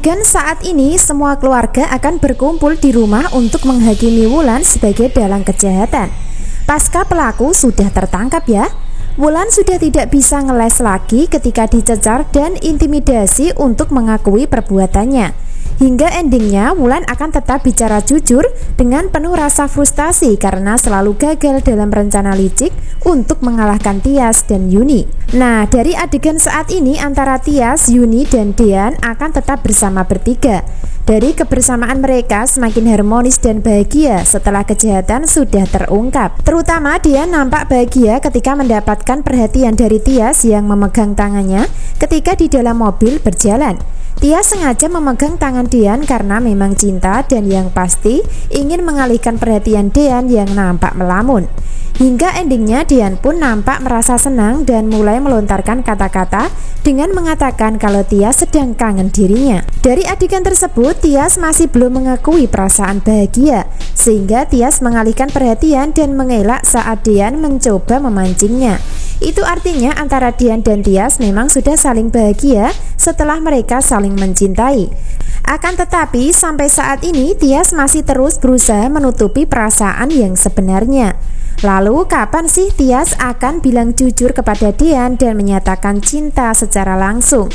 Adegan saat ini semua keluarga akan berkumpul di rumah untuk menghakimi Wulan sebagai dalang kejahatan. Pasca pelaku sudah tertangkap ya. Wulan sudah tidak bisa ngeles lagi ketika dicecar dan intimidasi untuk mengakui perbuatannya. Hingga endingnya Wulan akan tetap bicara jujur dengan penuh rasa frustasi karena selalu gagal dalam rencana licik untuk mengalahkan Tias dan Yuni. Nah, dari adegan saat ini antara Tias, Yuni, dan Dean akan tetap bersama bertiga. Dari kebersamaan mereka semakin harmonis dan bahagia setelah kejahatan sudah terungkap. Terutama Dean nampak bahagia ketika mendapatkan perhatian dari Tias yang memegang tangannya ketika di dalam mobil berjalan. Tias sengaja memegang tangan Dean karena memang cinta dan yang pasti ingin mengalihkan perhatian Dean yang nampak melamun. Hingga endingnya Dean pun nampak merasa senang dan mulai melontarkan kata-kata dengan mengatakan kalau Tias sedang kangen dirinya. Dari adegan tersebut Tias masih belum mengakui perasaan bahagia, sehingga Tias mengalihkan perhatian dan mengelak saat Dean mencoba memancingnya. Itu artinya antara Dean dan Tias memang sudah saling bahagia setelah mereka saling mencintai. Akan tetapi sampai saat ini Tias masih terus berusaha menutupi perasaan yang sebenarnya. Lalu kapan sih Tias akan bilang jujur kepada Dean dan menyatakan cinta secara langsung?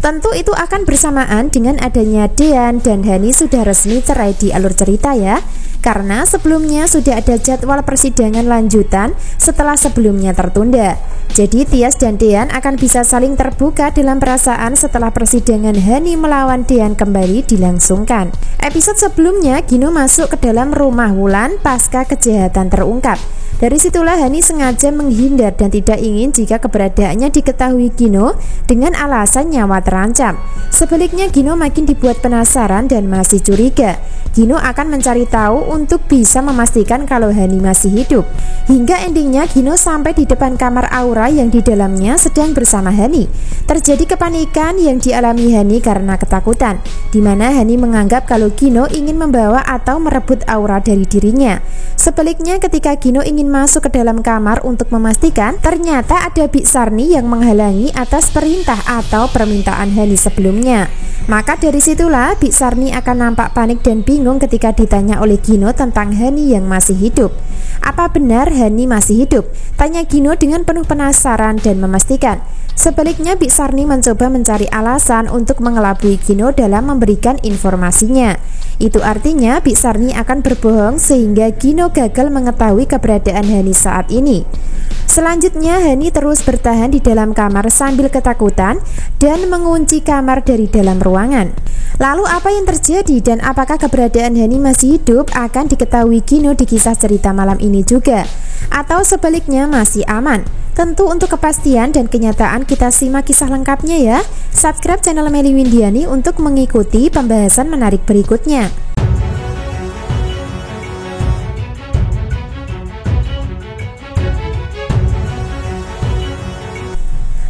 Tentu itu akan bersamaan dengan adanya Dean dan Hani sudah resmi cerai di alur cerita ya. Karena sebelumnya sudah ada jadwal persidangan lanjutan setelah sebelumnya tertunda. Jadi Tias dan Dean akan bisa saling terbuka dalam perasaan setelah persidangan Hani melawan Dean kembali dilangsungkan. Episode sebelumnya Gino masuk ke dalam rumah Wulan pasca kejahatan terungkap. Dari situlah Hani sengaja menghindar dan tidak ingin jika keberadaannya diketahui Gino dengan alasan nyawa terancam. Sebaliknya Gino makin dibuat penasaran dan masih curiga. Gino akan mencari tahu untuk bisa memastikan kalau Hani masih hidup. Hingga endingnya Gino sampai di depan kamar Aura yang di dalamnya sedang bersama Hani. Terjadi kepanikan yang dialami Hani karena ketakutan, di mana Hani menganggap kalau Gino ingin membawa atau merebut Aura dari dirinya. Sebaliknya ketika Gino ingin masuk ke dalam kamar untuk memastikan, ternyata ada Bik Sarni yang menghalangi atas perintah atau permintaan Hani sebelumnya. Maka dari situlah Bik Sarni akan nampak panik dan bingung ketika ditanya oleh Gino tentang Hani yang masih hidup. Apa benar Hani masih hidup? Tanya Gino dengan penuh penasaran dan memastikan. Sebaliknya Bik Sarni mencoba mencari alasan untuk mengelabui Gino dalam memberikan informasinya. Itu artinya Bik Sarni akan berbohong sehingga Gino gagal mengetahui keberadaan Hani saat ini. Selanjutnya Hani terus bertahan di dalam kamar sambil ketakutan dan mengunci kamar dari dalam ruangan. Lalu apa yang terjadi dan apakah keberadaan Hani masih hidup akan diketahui Gino di kisah cerita malam ini juga, atau sebaliknya masih aman? Tentu untuk kepastian dan kenyataan kita simak kisah lengkapnya ya. Subscribe channel Melly Windiani untuk mengikuti pembahasan menarik berikutnya.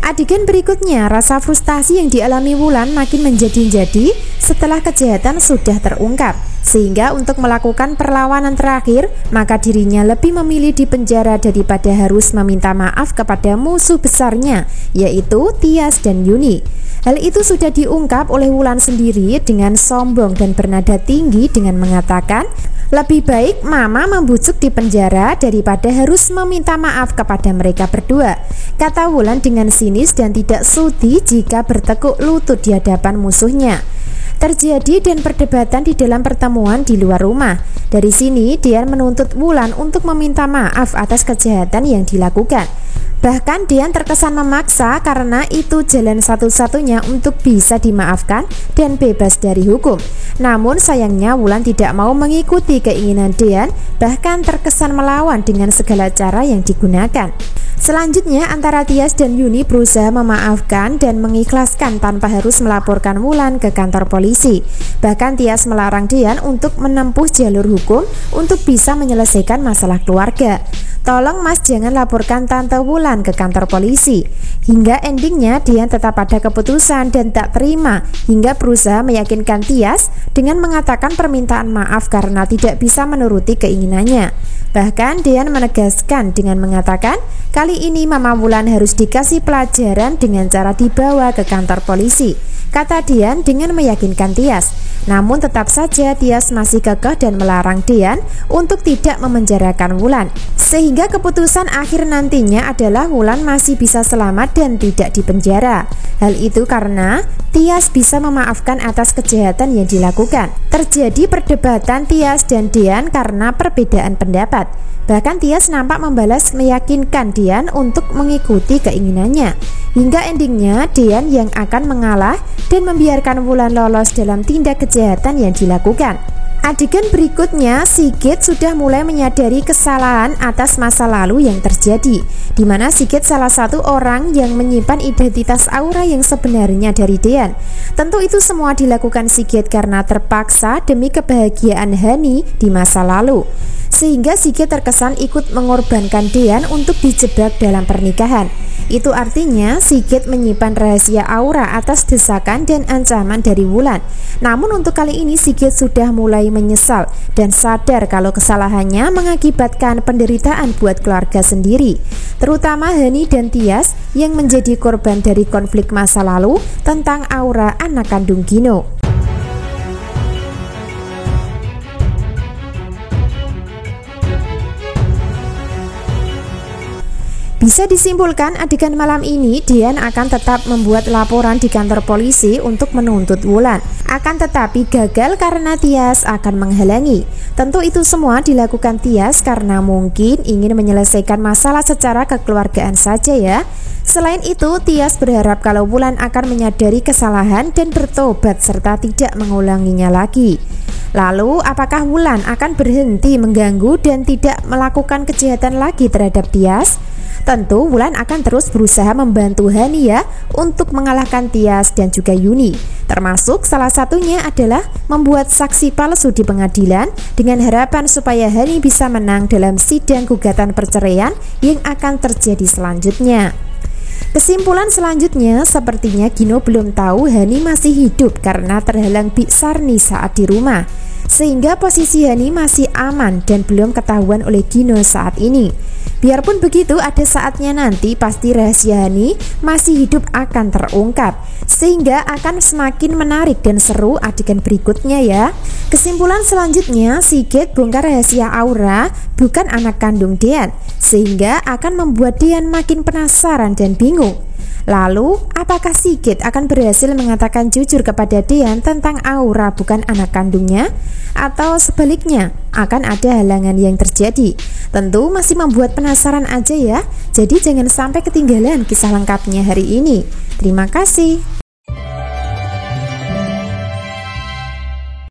Adegan berikutnya, rasa frustasi yang dialami Wulan makin menjadi-jadi setelah kejahatan sudah terungkap. Sehingga untuk melakukan perlawanan terakhir, maka dirinya lebih memilih di penjara daripada harus meminta maaf kepada musuh besarnya, yaitu Tias dan Yuni. Hal itu sudah diungkap oleh Wulan sendiri dengan sombong dan bernada tinggi dengan mengatakan, lebih baik mama membujuk di penjara daripada harus meminta maaf kepada mereka berdua, kata Wulan dengan sinis dan tidak sudi jika bertekuk lutut di hadapan musuhnya. Terjadi dan perdebatan di dalam pertemuan di luar rumah. Dari sini Dean menuntut Wulan untuk meminta maaf atas kejahatan yang dilakukan. Bahkan Dean terkesan memaksa karena itu jalan satu-satunya untuk bisa dimaafkan dan bebas dari hukum. Namun sayangnya Wulan tidak mau mengikuti keinginan Dean, bahkan terkesan melawan dengan segala cara yang digunakan. Selanjutnya antara Tias dan Yuni berusaha memaafkan dan mengikhlaskan tanpa harus melaporkan Wulan ke kantor polisi. Bahkan Tias melarang Dean untuk menempuh jalur hukum untuk bisa menyelesaikan masalah keluarga. Tolong mas jangan laporkan Tante Wulan ke kantor polisi. Hingga endingnya Dean tetap pada keputusan dan tak terima, hingga berusaha meyakinkan Tias dengan mengatakan permintaan maaf karena tidak bisa menuruti keinginannya. Bahkan Dean menegaskan dengan mengatakan kali ini Mama Wulan harus dikasih pelajaran dengan cara dibawa ke kantor polisi. kata Dian dengan meyakinkan Tias. Namun tetap saja Tias masih kekeh dan melarang Dian untuk tidak memenjarakan Wulan. Sehingga keputusan akhir nantinya adalah Wulan masih bisa selamat dan tidak dipenjara. Hal itu karena Tias bisa memaafkan atas kejahatan yang dilakukan. Terjadi perdebatan Tias dan Dian karena perbedaan pendapat. Bahkan Tias nampak membalas meyakinkan Dian untuk mengikuti keinginannya. Hingga endingnya Dian yang akan mengalah dan membiarkan Wulan lolos dalam tindak kejahatan yang dilakukan. Adegan berikutnya, Sigit sudah mulai menyadari kesalahan atas masa lalu yang terjadi, di mana Sigit salah satu orang yang menyimpan identitas Aura yang sebenarnya dari Dian. Tentu itu semua dilakukan Sigit karena terpaksa demi kebahagiaan Hani di masa lalu. Sehingga Sigit terkesan ikut mengorbankan Dian untuk dijebak dalam pernikahan. Itu artinya Sigit menyimpan rahasia Aura atas desakan dan ancaman dari Wulan. Namun untuk kali ini Sigit sudah mulai menyesal dan sadar kalau kesalahannya mengakibatkan penderitaan buat keluarga sendiri, terutama Hani dan Tias yang menjadi korban dari konflik masa lalu tentang Aura anak kandung Gino. Bisa disimpulkan adegan malam ini Dian akan tetap membuat laporan di kantor polisi untuk menuntut Wulan. Akan tetapi gagal karena Tias akan menghalangi. Tentu itu semua dilakukan Tias karena mungkin ingin menyelesaikan masalah secara kekeluargaan saja ya. Selain itu Tias berharap kalau Wulan akan menyadari kesalahan dan bertobat serta tidak mengulanginya lagi. Lalu apakah Wulan akan berhenti mengganggu dan tidak melakukan kejahatan lagi terhadap Tias? Tentu Wulan akan terus berusaha membantu Hani ya untuk mengalahkan Tias dan juga Yuni. Termasuk salah satunya adalah membuat saksi palsu di pengadilan dengan harapan supaya Hani bisa menang dalam sidang gugatan perceraian yang akan terjadi selanjutnya. Kesimpulan selanjutnya, sepertinya Gino belum tahu Hani masih hidup karena terhalang Bik Sarni saat di rumah. Sehingga posisi Hani masih aman dan belum ketahuan oleh Gino saat ini. Biarpun begitu, ada saatnya nanti pasti rahasia Hani masih hidup akan terungkap, sehingga akan semakin menarik dan seru adegan berikutnya ya. Kesimpulan selanjutnya, Sigit bongkar rahasia Aura bukan anak kandung Dian, sehingga akan membuat Dian makin penasaran dan bingung. Lalu, apakah Sigit akan berhasil mengatakan jujur kepada Dian tentang Aura bukan anak kandungnya? Atau sebaliknya, akan ada halangan yang terjadi? Tentu masih membuat penasaran aja ya. Jadi jangan sampai ketinggalan kisah lengkapnya hari ini. Terima kasih.